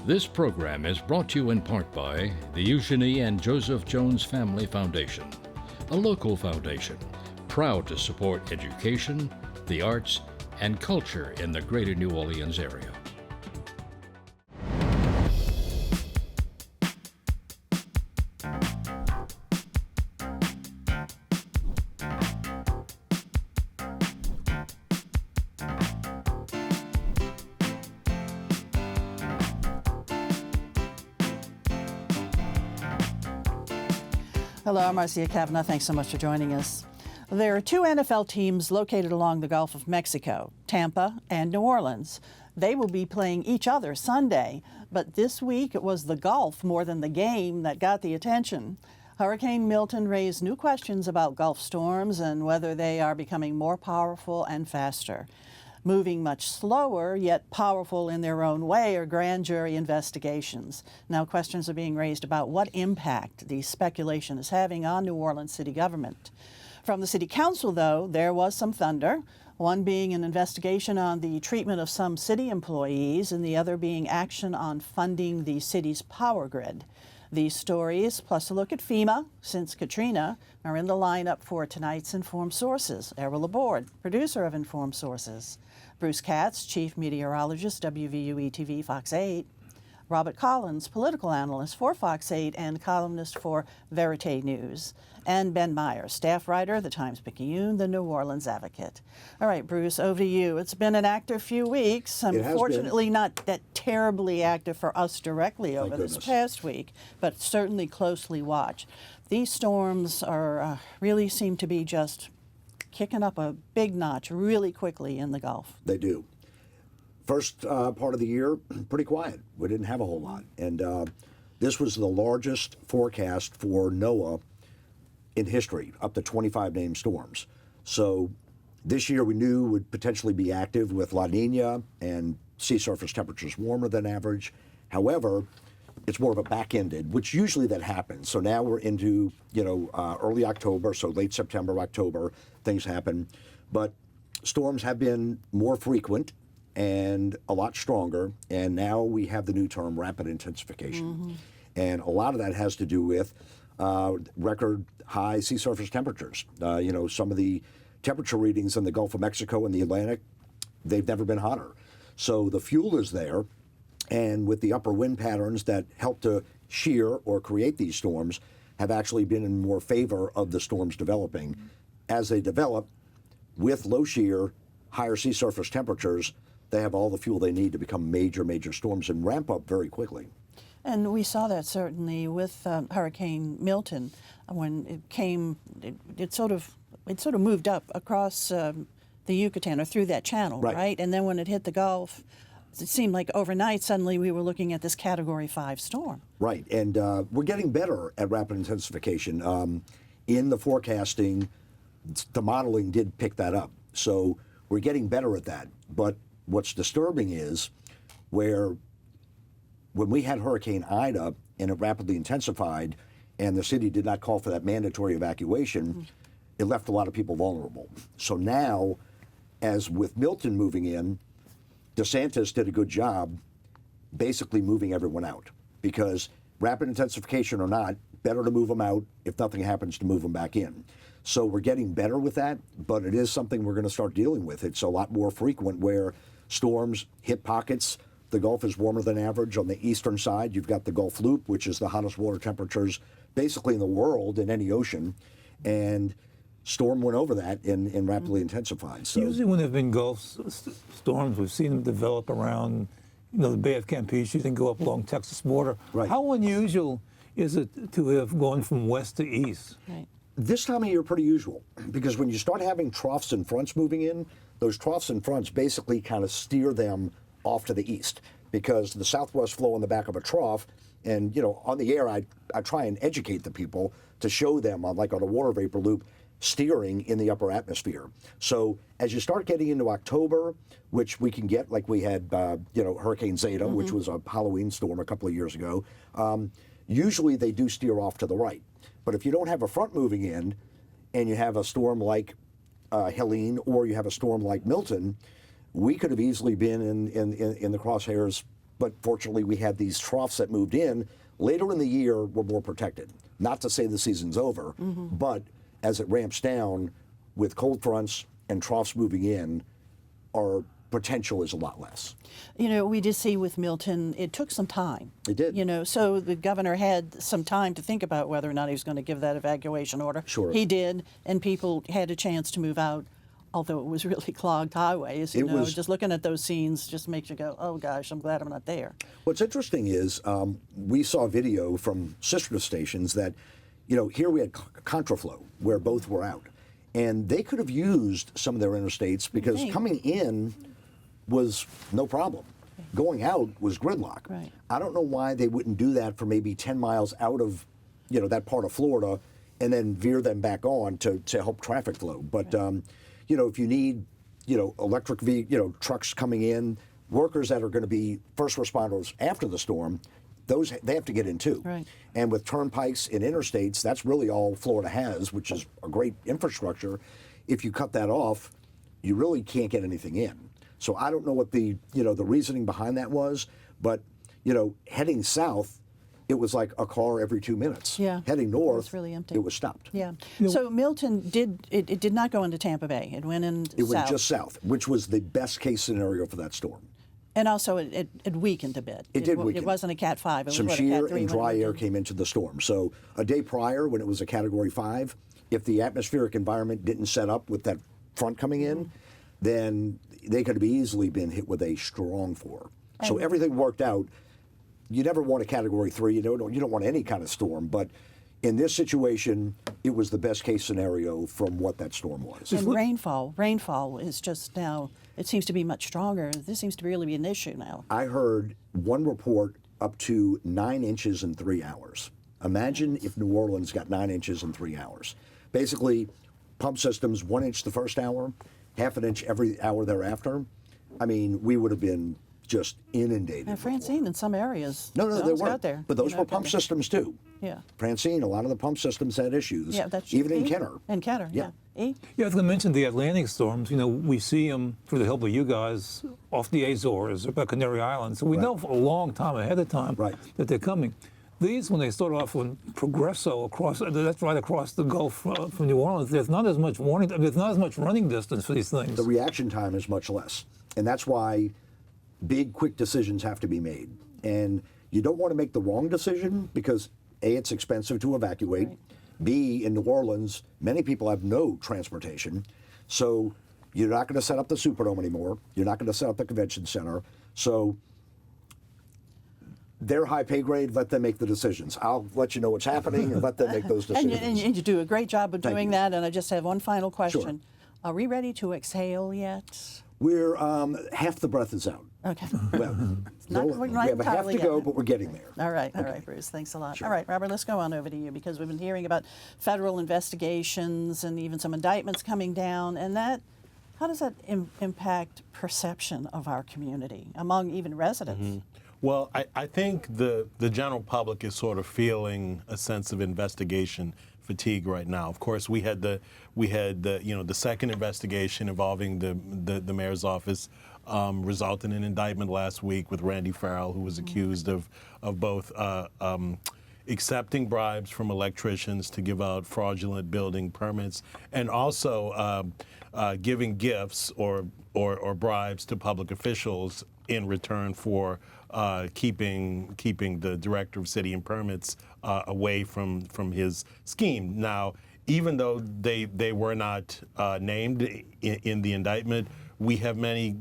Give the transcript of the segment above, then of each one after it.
This program is brought to you in part by the Eugenie and Joseph Jones Family Foundation, a local foundation proud to support education, the arts, and culture in the greater New Orleans area. Hello, I'm Marcia Kavanaugh. Thanks so much for joining us. There are two NFL teams located along the Gulf of Mexico, Tampa and New Orleans. They will be playing each other Sunday, but this week it was the Gulf more than the game that got the attention. Hurricane Milton raised new questions about Gulf storms and whether they are becoming more powerful and faster. Moving much slower, yet powerful in their own way, are grand jury investigations. Now questions are being raised about what impact the speculation is having on New Orleans city government. From the city council, though, there was some thunder, one being an investigation on the treatment of some city employees and the other being action on funding the city's power grid. These stories, plus a look at FEMA since Katrina, are in the lineup for tonight's Informed Sources. Errol Laborde, producer of Informed Sources. Bruce Katz, chief meteorologist, WVUE-TV Fox 8. Robert Collins, political analyst for Fox 8 and columnist for Verite News. And Ben Myers, staff writer, The Times-Picayune, The New Orleans Advocate. All right, Bruce, over to you. It's been an active few weeks. Unfortunately, not that terribly active for us directly over this past week, but certainly closely watched. These storms are really seem to be just kicking up a big notch really quickly in the Gulf. They do. First part of the year, pretty quiet. We didn't have a whole lot. And this was the largest forecast for NOAA in history, up to 25 named storms. So this year we knew would potentially be active with La Nina and sea surface temperatures warmer than average. However, it's more of a back-ended, which usually that happens. So now we're into, early October, so late September, October, things happen. But storms have been more frequent and a lot stronger, and now we have the new term rapid intensification. Mm-hmm. And a lot of that has to do with record high sea surface temperatures. Some of the temperature readings in the Gulf of Mexico and the Atlantic, they've never been hotter. So the fuel is there, and with the upper wind patterns that help to shear or create these storms have actually been in more favor of the storms developing. As they develop, with low shear, higher sea surface temperatures, they have all the fuel they need to become major, major storms and ramp up very quickly. And we saw that certainly with Hurricane Milton when it came. It sort of moved up across the Yucatan or through that channel, right? And then when it hit the Gulf, it seemed like overnight suddenly we were looking at this Category 5 storm. Right, and we're getting better at rapid intensification. In the forecasting, the modeling did pick that up. So we're getting better at that. But what's disturbing is when we had Hurricane Ida and it rapidly intensified and the city did not call for that mandatory evacuation, it left a lot of people vulnerable. So now, as with Milton moving in, DeSantis did a good job basically moving everyone out, because rapid intensification or not, better to move them out if nothing happens to move them back in. So we're getting better with that, but it is something we're going to start dealing with. It's a lot more frequent where storms hit pockets. The Gulf is warmer than average. On the eastern side, you've got the Gulf Loop, which is the hottest water temperatures basically in the world in any ocean, and storm went over that and rapidly intensified. So usually when there have been Gulf storms, we've seen them develop around, the Bay of Campeche and go up along Texas border. Right. How unusual is it to have gone from west to east? Right. This time of year, pretty usual, because when you start having troughs and fronts moving in, those troughs and fronts basically kind of steer them off to the east, because the southwest flow on the back of a trough, and on the air I try and educate the people to show them on a water vapor loop steering in the upper atmosphere. So as you start getting into October, which we can get, like we had Hurricane Zeta, which was a Halloween storm a couple of years ago, usually they do steer off to the right. But if you don't have a front moving in and you have a storm like Helene or you have a storm like Milton, we could have easily been in the crosshairs but fortunately we had these troughs that moved in. Later in the year, we're more protected. Not to say the season's over, but as it ramps down with cold fronts and troughs moving in, our potential is a lot less. You know, we did see with Milton, it took some time. It did. You know, so the governor had some time to think about whether or not he was going to give that evacuation order. Sure. He did, and people had a chance to move out, although it was really clogged highways. You know, just looking at those scenes just makes you go, oh gosh, I'm glad I'm not there. What's interesting is we saw video from sister stations that, you know, here we had contraflow where both were out. And they could have used some of their interstates because coming in was no problem. Going out was gridlock. Right. I don't know why they wouldn't do that for maybe 10 miles out of, you know, that part of Florida and then veer them back on to help traffic flow. But, you know, if you need, you know, electric, trucks coming in, workers that are going to be first responders after the storm, those they have to get in too. Right. And with turnpikes and interstates, that's really all Florida has, which is a great infrastructure. If you cut that off, you really can't get anything in. So I don't know what the reasoning behind that was, but, you know, heading south, it was like a car every 2 minutes. Yeah. Heading north, It was really empty. it was stopped. Yeah. So Milton did not go into Tampa Bay. It went in It south. went just south, which was the best case scenario for that storm. And also it weakened a bit. It did weaken. It wasn't a Cat 5. It was Some what, a shear Cat 3 and when it dry went air in. came into the storm. So a day prior, when it was a Category 5, if the atmospheric environment didn't set up with that front coming in, then they could have easily been hit with a strong 4. So everything worked out. You never want a Category 3. You don't want any kind of storm. But in this situation, it was the best case scenario from what that storm was. And rainfall is just now, it seems to be much stronger. This seems to really be an issue now. I heard one report up to 9 inches in 3 hours. Imagine if New Orleans got 9 inches in 3 hours. Basically, pump systems 1 inch the first hour, half an inch every hour thereafter. I mean, we would have been just inundated. Now, Francine, in some areas, No, they almost weren't. got there. But those You know, were pump got there. systems too. Yeah. Francine, a lot of the pump systems had issues. Yeah, that's even in E? Kenner. In Kenner, yeah. E? Yeah, I was going to mention the Atlantic storms. You know, we see them through the help of you guys off the Azores, about Canary Islands. So we know for a long time ahead of time that they're coming. These, when they start off with Progresso across, that's right across the Gulf from New Orleans, there's not as much warning, there's not as much running distance for these things. The reaction time is much less. And that's why big, quick decisions have to be made. And you don't want to make the wrong decision because A, it's expensive to evacuate. Right. B, in New Orleans, many people have no transportation. So you're not going to set up the Superdome anymore. You're not going to set up the convention center. So their high pay grade, let them make the decisions. I'll let you know what's happening and let them make those decisions. And you do a great job of doing that. And I just have one final question. Sure. Are we ready to exhale yet? We're half the breath is out. Okay. Well, we're we not have a half entirely to go, yet. but we're getting there. All right, Bruce. Thanks a lot. All right, Robert, let's go on over to you because we've been hearing about federal investigations and even some indictments coming down, and how does that impact perception of our community among even residents? Mm-hmm. Well, I think the general public is sort of feeling a sense of investigation fatigue right now. Of course, we had the second investigation involving the mayor's office resulted in an indictment last week with Randy Farrell, who was accused of both accepting bribes from electricians to give out fraudulent building permits and also giving gifts or bribes to public officials in return for keeping the director of city and permits away from his scheme. Now, even though they were not named in the indictment, we have many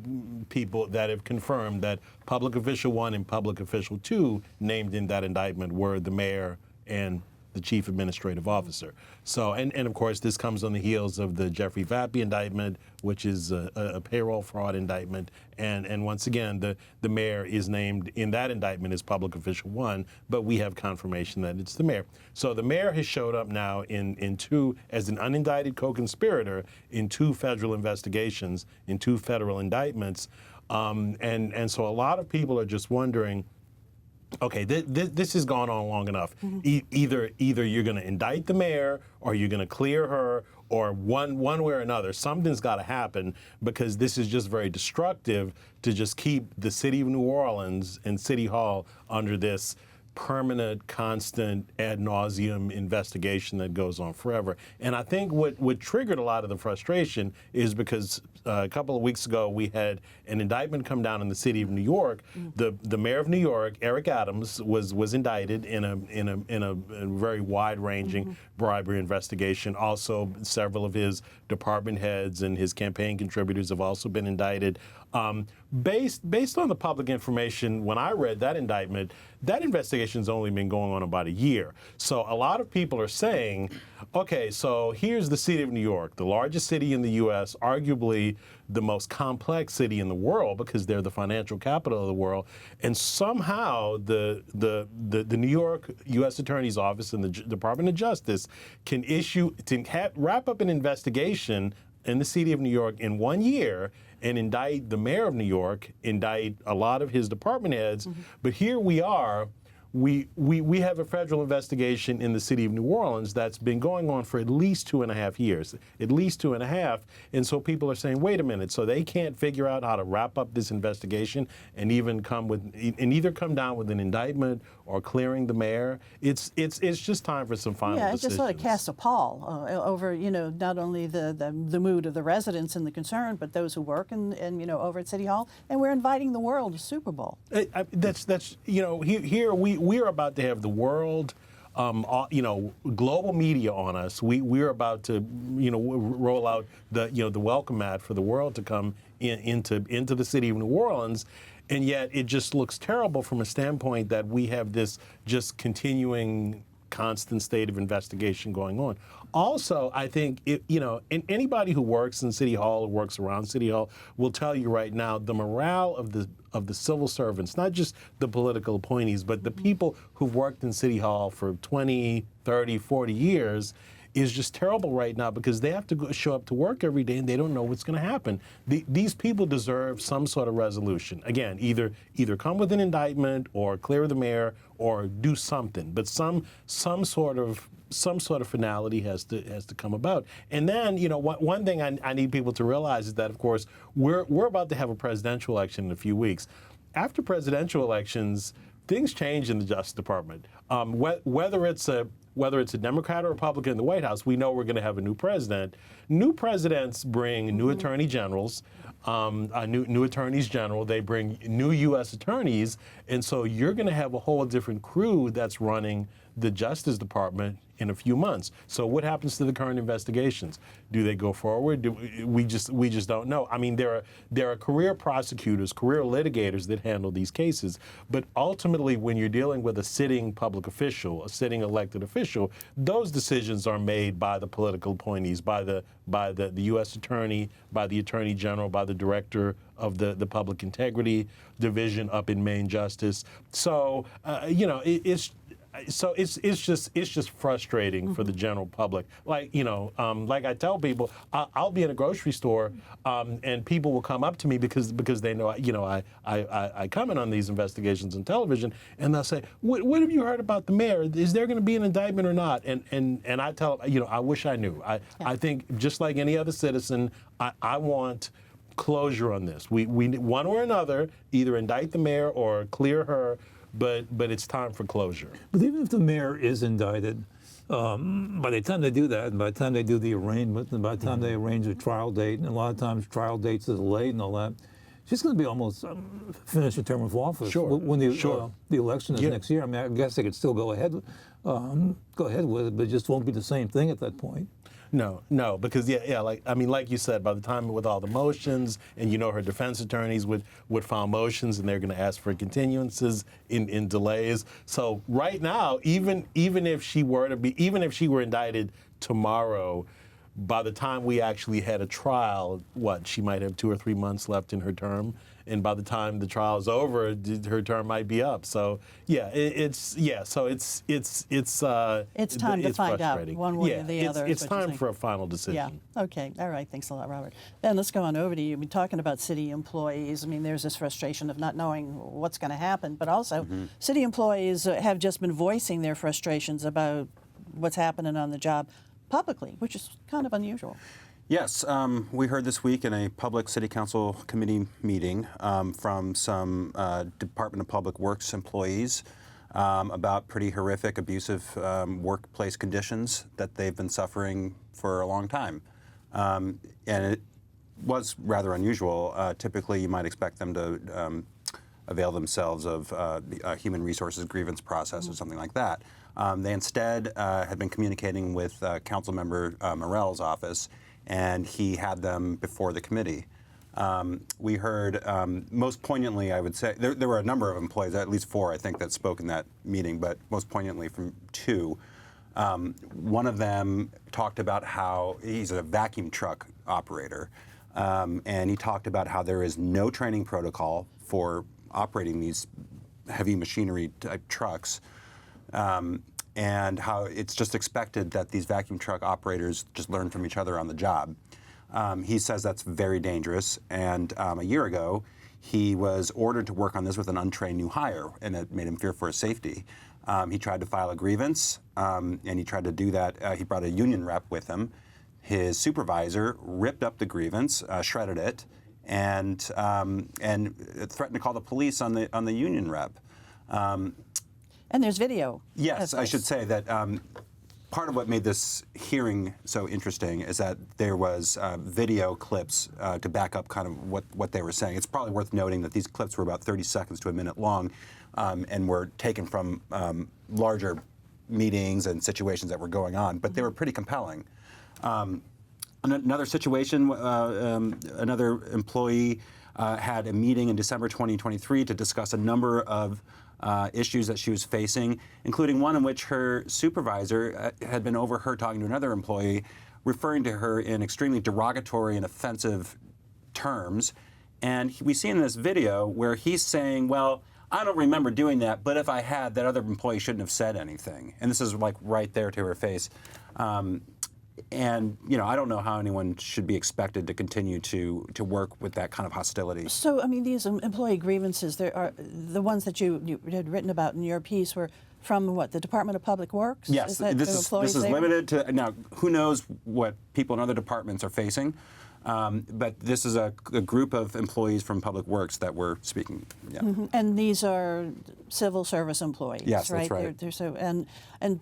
people that have confirmed that Public Official 1 and Public Official 2 named in that indictment were the mayor and the chief administrative officer. So, and of course, this comes on the heels of the Jeffrey Vappy indictment, which is a payroll fraud indictment. And once again, the mayor is named in that indictment as Public Official 1, but we have confirmation that it's the mayor. So the mayor has showed up now in two, as an unindicted co-conspirator in 2 federal investigations, in 2 federal indictments. And so a lot of people are just wondering, okay, this has gone on long enough. Mm-hmm. Either you're going to indict the mayor, or you're going to clear her, or one way or another, something's got to happen, because this is just very destructive to just keep the city of New Orleans and City Hall under this permanent, constant, ad nauseum investigation that goes on forever. And I think what triggered a lot of the frustration is because a couple of weeks ago we had an indictment come down in the city of New York. The mayor of New York, Eric Adams, was indicted in a very wide-ranging bribery investigation. Also, several of his department heads and his campaign contributors have also been indicted. Based on the public information, when I read that indictment, that investigation's only been going on about a year. So a lot of people are saying, okay, so here's the city of New York, the largest city in the U.S., arguably the most complex city in the world because they're the financial capital of the world, and somehow the New York U.S. Attorney's Office and the Department of Justice can wrap up an investigation in the city of New York in 1 year and indict the mayor of New York, indict a lot of his department heads. But here we are, we have a federal investigation in the city of New Orleans that's been going on for at least 2.5 years, at least 2.5. And so people are saying, wait a minute, so they can't figure out how to wrap up this investigation and either come down with an indictment or clearing the mayor. It's just time for some final decisions. Yeah, it just sort of casts a pall over, not only the mood of the residents and the concern, but those who work and over at City Hall. And we're inviting the world to Super Bowl. Here we're about to have the world, global media on us. We're about to, roll out the welcome mat for the world to come into the city of New Orleans. And yet it just looks terrible from a standpoint that we have this just continuing constant state of investigation going on. Also, I think, anybody who works in City Hall or works around City Hall will tell you right now the morale of the civil servants, not just the political appointees, but the people who've worked in City Hall for 20, 30, 40 years, is just terrible right now because they have to show up to work every day and they don't know what's going to happen. These people deserve some sort of resolution. Again, either come with an indictment or clear the mayor or do something, but some sort of finality has to come about. And then, one thing I need people to realize is that, of course, we're about to have a presidential election in a few weeks. After presidential elections, things change in the Justice Department. Whether it's a Democrat or Republican in the White House, we know we're going to have a new president. New presidents bring new attorney generals, new attorneys general. They bring new U.S. attorneys, and so you're going to have a whole different crew that's running the Justice Department in a few months. So what happens to the current investigations? Do they go forward? We just don't know. I mean, there are career prosecutors, career litigators that handle these cases, but ultimately when you're dealing with a sitting public official, a sitting elected official, those decisions are made by the political appointees, by the U.S. Attorney, by the Attorney General, by the Director of the Public Integrity Division up in Main Justice. So, it's just frustrating for the general public. Like I tell people, I'll be in a grocery store and people will come up to me because they know I comment on these investigations on television, and they'll say, "What have you heard about the mayor? Is there going to be an indictment or not?" And I tell them, I wish I knew. I think just like any other citizen, I want closure on this. We one or another either indict the mayor or clear her. But it's time for closure. But even if the mayor is indicted, by the time they do that, and by the time they do the arraignment, and by the time they arrange a trial date, and a lot of times trial dates are delayed and all that, she's going to be almost finished a term of office. Sure. When the election is next year. I mean, I guess they could still go ahead with it, but it just won't be the same thing at that point. No, because like you said, by the time with all the motions, and her defense attorneys would file motions, and they're going to ask for continuances in delays. So right now, even if she were indicted tomorrow, by the time we actually had a trial, she might have 2 or 3 months left in her term, and by the time the trial is over, her term might be up. So it's time to find out one way or the other. It's time for a final decision. Yeah. Okay. All right. Thanks a lot, Robert. Then let's go on over to you. We're talking about city employees. I mean, there's this frustration of not knowing what's going to happen, but also city employees have just been voicing their frustrations about what's happening on the job publicly, which is kind of unusual. Yes, we heard this week in a public city council committee meeting from some Department of Public Works employees about pretty horrific, abusive workplace conditions that they've been suffering for a long time. And it was rather unusual. Typically, you might expect them to avail themselves of a human resources grievance process or something like that. They instead had been communicating with council member Errol's office, and he had them before the committee. We heard, most poignantly, I would say, there were a number of employees, at least 4, I think, that spoke in that meeting, but most poignantly from 2. One of them talked about how he's a vacuum truck operator, and he talked about how there is no training protocol for operating these heavy machinery type trucks, and how it's just expected that these vacuum truck operators just learn from each other on the job. He says that's very dangerous, and a year ago, he was ordered to work on this with an untrained new hire, and it made him fear for his safety. He tried to file a grievance, and he tried to do that. He brought a union rep with him. His supervisor ripped up the grievance, shredded it, and threatened to call the police on the union rep. And there's video. Yes, I should say that part of what made this hearing so interesting is that there was video clips to back up kind of what they were saying. It's probably worth noting that these clips were about 30 seconds to a minute long and were taken from larger meetings and situations that were going on, but they were pretty compelling. Another situation, another employee had a meeting in December 2023 to discuss a number of issues that she was facing, including one in which her supervisor had been overheard talking to another employee, referring to her in extremely derogatory and offensive terms. And we see in this video where he's saying, well, I don't remember doing that, but if I had, that other employee shouldn't have said anything. And this is like right there to her face. And, I don't know how anyone should be expected to continue to work with that kind of hostility. So, I mean, these employee grievances, there are the ones that you had written about in your piece were from what, the Department of Public Works? Yes, this is limited to, now, who knows what people in other departments are facing, but this is a group of employees from Public Works that were speaking. Yeah. Mm-hmm. And these are civil service employees, yes, right? That's right. They're so,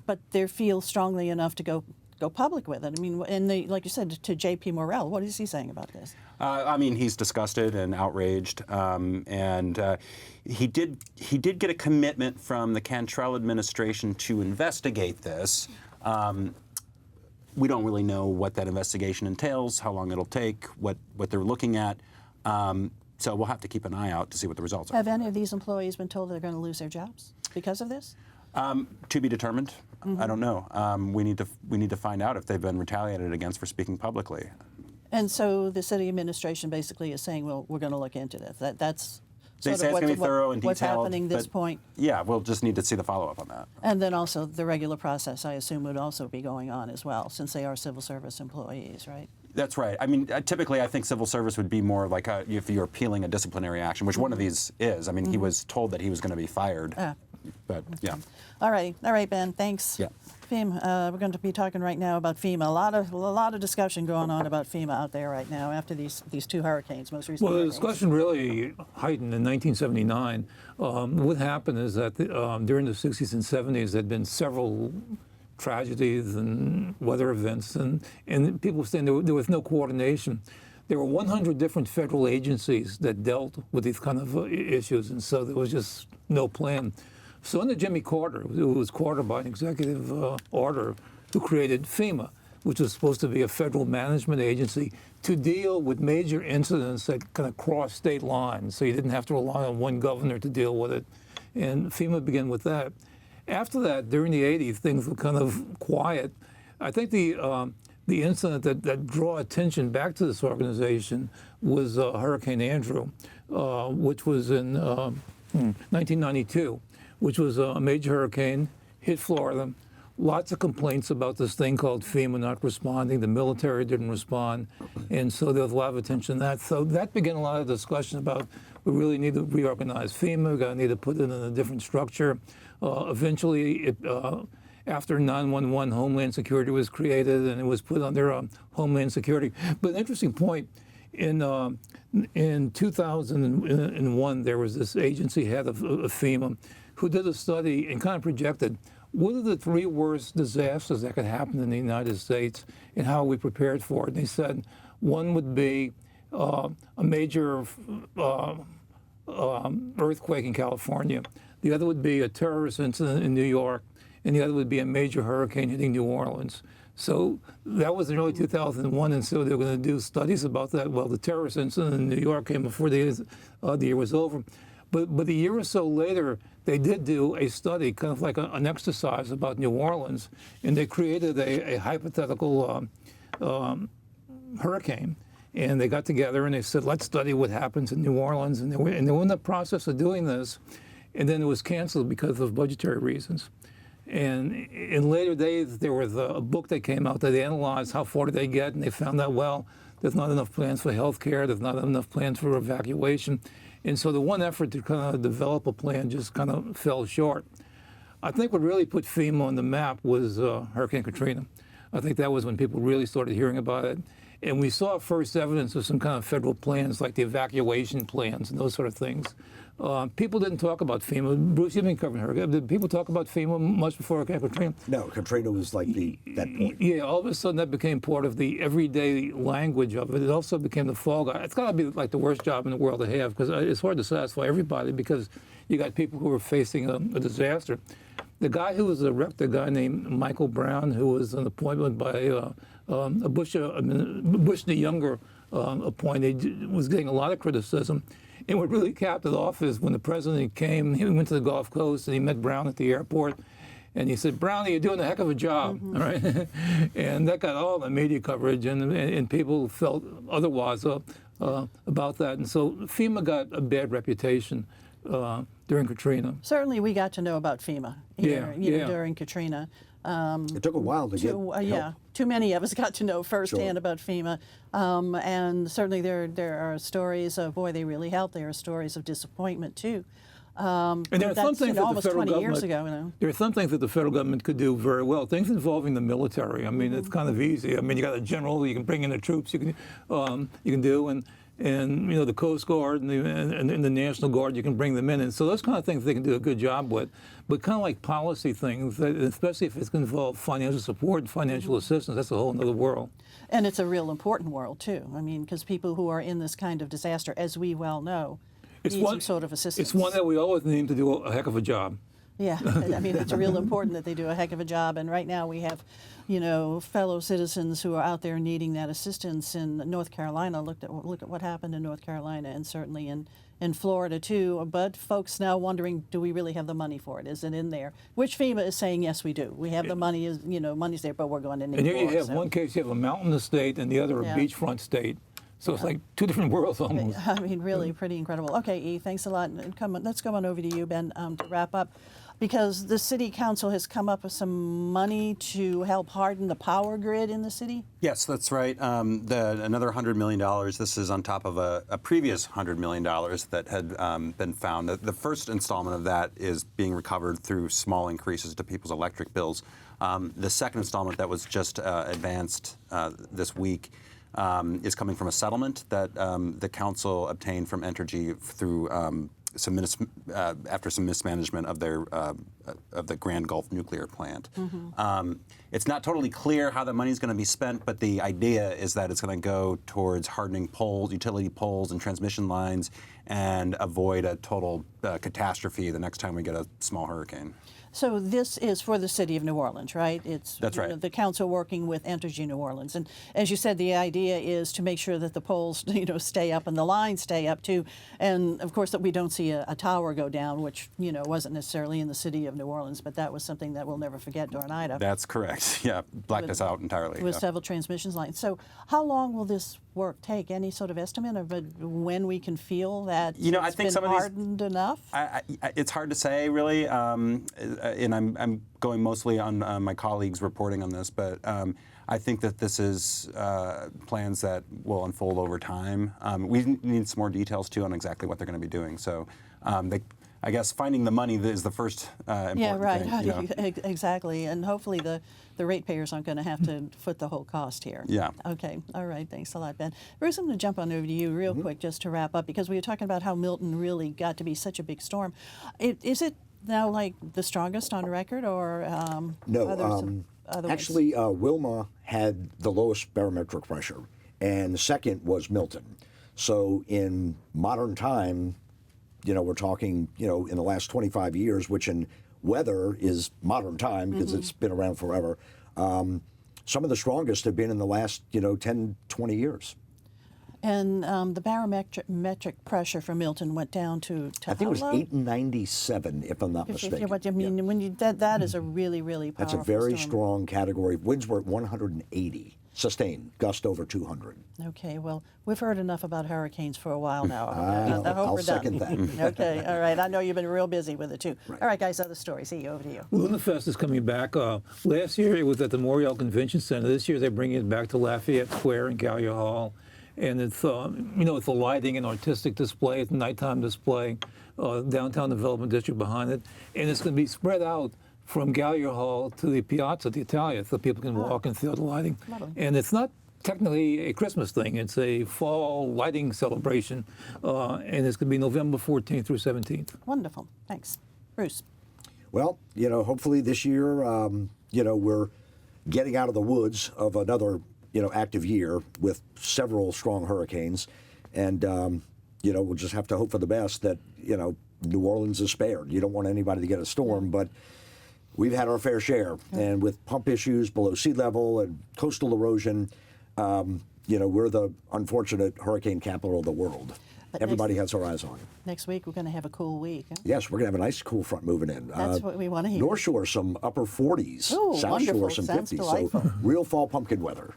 but they feel strongly enough to go public with it. I mean, and like you said, to J.P. Morrell, what is he saying about this? I mean, he's disgusted and outraged, and he did get a commitment from the Cantrell administration to investigate this. We don't really know what that investigation entails, how long it'll take, what they're looking at. So we'll have to keep an eye out to see what the results are. Have any of these employees been told they're going to lose their jobs because of this? To be determined. Mm-hmm. I don't know. We need to find out if they've been retaliated against for speaking publicly. And so the city administration basically is saying, well, we're going to look into this. That's they say it's going to be thorough and detailed. What's happening at this point. Yeah, we'll just need to see the follow-up on that. And then also the regular process, I assume, would also be going on as well, since they are civil service employees, right? That's right. I mean, typically, I think civil service would be more like if you're appealing a disciplinary action, which one of these is. I mean, he was told that he was going to be fired. But yeah. All right, Ben. Thanks. Yeah. FEMA. We're going to be talking right now about FEMA. A lot of discussion going on about FEMA out there right now after these 2 hurricanes, most recently. Well, the discussion really heightened in 1979. What happened is that during the 60s and 70s, there had been several tragedies and weather events, and people were saying there was no coordination. There were 100 different federal agencies that dealt with these kind of issues, and so there was just no plan. So under Jimmy Carter, it was Carter by an executive order who created FEMA, which was supposed to be a federal management agency to deal with major incidents that kind of cross state lines. So you didn't have to rely on one governor to deal with it. And FEMA began with that. After that, during the 80s, things were kind of quiet. I think the incident that drew attention back to this organization was Hurricane Andrew, which was in 1992. Which was a major hurricane, hit Florida. Lots of complaints about this thing called FEMA not responding. The military didn't respond. And so there was a lot of attention to that. So that began a lot of discussion about we really need to reorganize FEMA. We're going to need to put it in a different structure. Eventually, after 911, Homeland Security was created, and it was put under Homeland Security. But an interesting point, in 2001, there was this agency head of FEMA who did a study and kind of projected what are the 3 worst disasters that could happen in the United States and how are we prepared for it. And they said one would be a major earthquake in California. The other would be a terrorist incident in New York. And the other would be a major hurricane hitting New Orleans. So that was in early 2001, and so they were going to do studies about that. Well, the terrorist incident in New York came before the year was over. But a year or so later, they did do a study, kind of like an exercise about New Orleans, and they created a hypothetical hurricane. And they got together and they said, let's study what happens in New Orleans. And they were in the process of doing this, and then it was canceled because of budgetary reasons. And in later days, there was a book that came out that analyzed how far did they get, and they found out, well, there's not enough plans for health care, there's not enough plans for evacuation. And so the one effort to kind of develop a plan just kind of fell short. I think what really put FEMA on the map was Hurricane Katrina. I think that was when people really started hearing about it. And we saw first evidence of some kind of federal plans, like the evacuation plans and those sort of things. People didn't talk about FEMA. Bruce, you've been covering hurricane. Did people talk about FEMA much before Katrina? No, Katrina was like that point. Yeah, all of a sudden that became part of the everyday language of it. It also became the fall guy. It's got to be like the worst job in the world to have, because it's hard to satisfy everybody, because you got people who are facing a disaster. The guy who was elected, a guy named Michael Brown, who was an appointment by Bush the Younger appointed, was getting a lot of criticism. And what really capped it off is when the president came, he went to the Gulf Coast and he met Brown at the airport. And he said, Brownie, you're doing a heck of a job, all right? And that got all the media coverage, and people felt otherwise about that. And so FEMA got a bad reputation during Katrina. Certainly we got to know about FEMA here, during Katrina. It took a while to get help. Too many of us got to know firsthand about FEMA. And certainly there are stories of, boy, they really helped. There are stories of disappointment, too. And there are some things that the federal government, there are some things that the federal government could do very well. Things involving the military. I mean, it's kind of easy. I mean, you got a general, you can bring in the troops, you can do, and you know, the Coast Guard and the National Guard, you can bring them in. And so those kind of things they can do a good job with. But kind of like policy things, especially if it's going to involve financial support and financial assistance, that's a whole other world. And it's a real important world, too. I mean, because people who are in this kind of disaster, as we well know, need some sort of assistance. It's one that we always need to do a heck of a job. Yeah, I mean, it's real important that they do a heck of a job. And right now we have, you know, fellow citizens who are out there needing that assistance in North Carolina. Look at what happened in North Carolina, and certainly in Florida too. But folks now wondering, do we really have the money for it? Is it in there? Which FEMA is saying, yes, we do. We have the money. Money's there, but we're going to need more. And here you have one case, you have a mountainous state, and the other a beachfront state. So it's like two different worlds almost. I mean, really pretty incredible. Okay, E, thanks a lot. And let's come on over to you, Ben, to wrap up. Because the city council has come up with some money to help harden the power grid in the city? Yes, that's right. Another $100 million. This is on top of a previous $100 million that had been found. The first installment of that is being recovered through small increases to people's electric bills. The second installment that was just advanced this week is coming from a settlement that the council obtained from Entergy through after some mismanagement of the Grand Gulf nuclear plant. It's not totally clear how the money is going to be spent, but the idea is that it's going to go towards hardening poles, utility poles, and transmission lines, and avoid a total catastrophe the next time we get a small hurricane. So this is for the city of New Orleans, right? That's right. The council working with Entergy New Orleans, and as you said, the idea is to make sure that the poles, stay up and the lines stay up too, and of course that we don't see a tower go down, which wasn't necessarily in the city of New Orleans, but that was something that we'll never forget during Ida. That's correct. Yeah, blacked us out entirely. With several transmission lines. So how long will this work take? Any sort of estimate of when we can feel that I think been hardened enough? It's hard to say, really. And I'm going mostly on my colleagues reporting on this, but I think that this is plans that will unfold over time. We need some more details, too, on exactly what they're going to be doing. So I I guess finding the money is the first important Yeah, right. thing. How you do know. you, exactly. And hopefully the ratepayers aren't going to have to foot the whole cost here. Yeah. Okay. All right. Thanks a lot, Ben. Bruce, I'm going to jump on over to you real quick just to wrap up, because we were talking about how Milton really got to be such a big storm. Is it now like the strongest on record, or No, other actually, Wilma had the lowest barometric pressure, and the second was Milton. So in modern time, we're talking, in the last 25 years, which in weather is modern time because it's been around forever. Some of the strongest have been in the last, 10, 20 years. And the barometric pressure for Milton went down to I think it was how low? 897, if I'm not mistaken. What you mean, when you that is a really, really powerful That's a very storm. strong category. Winds were at 180, sustained, gust over 200. Okay, well, we've heard enough about hurricanes for a while now. I hope I'll we're done. second that. Okay, all right. I know you've been real busy with it too. All right, guys, other stories. See you, over to you. LunaFest is coming back. Last year it was at the Memorial Convention Center. This year they're bringing it back to Lafayette Square in Gallia Hall. And it's, it's a lighting and artistic display, it's a nighttime display, downtown development district behind it. And it's going to be spread out from Gallia Hall to the Piazza d'Italia, so people can walk and feel the lighting. Lovely. And it's not technically a Christmas thing, it's a fall lighting celebration. And it's going to be November 14th through 17th. Wonderful. Thanks. Bruce. Well, hopefully this year, we're getting out of the woods of another, active year with several strong hurricanes. And, we'll just have to hope for the best that, New Orleans is spared. You don't want anybody to get a storm, but we've had our fair share. And with pump issues below sea level and coastal erosion, we're the unfortunate hurricane capital of the world. But Everybody has our eyes on. Next week, we're going to have a cool week. Huh? Yes, we're going to have a nice cool front moving in. That's what we want to hear. North Shore, some upper 40s. Ooh, South wonderful. Shore, some Sounds 50s. delightful. So real fall pumpkin weather.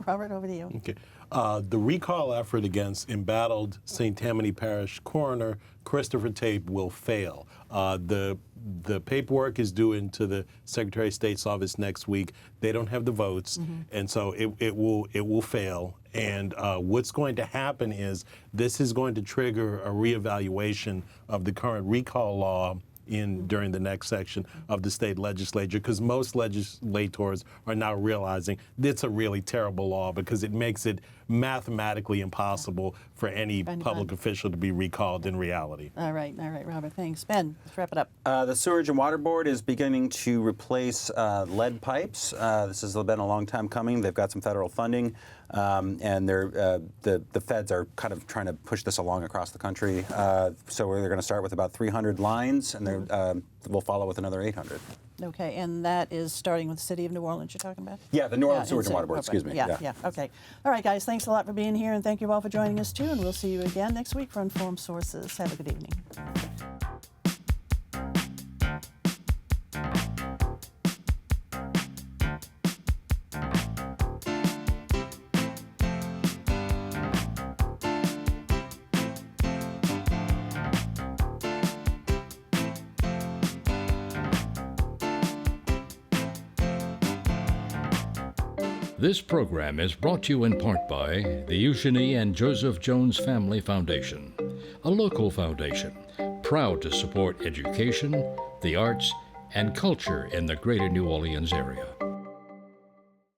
Robert, over to you. Okay. The recall effort against embattled St. Tammany Parish coroner Christopher Tate will fail. The paperwork is due into the Secretary of State's office next week. They don't have the votes, and so it will fail. And what's going to happen is this is going to trigger a reevaluation of the current recall law during the next section of the state legislature, because most legislators are now realizing it's a really terrible law because it makes it mathematically impossible for any public official to be recalled in reality. All right, Robert, thanks. Ben, let's wrap it up. The Sewerage and Water Board is beginning to replace lead pipes. This has been a long time coming. They've got some federal funding, and the feds are kind of trying to push this along across the country. So they're going to start with about 300 lines, and we'll follow with another 800. Okay, and that is starting with the city of New Orleans you're talking about? Yeah, the New Orleans Yeah, Sewerage and Water Board, excuse me. Yeah, okay. All right, guys, thanks a lot for being here, and thank you all for joining us, too, and we'll see you again next week for Informed Sources. Have a good evening. This program is brought to you in part by the Eugenie and Joseph Jones Family Foundation, a local foundation proud to support education, the arts, and culture in the greater New Orleans area.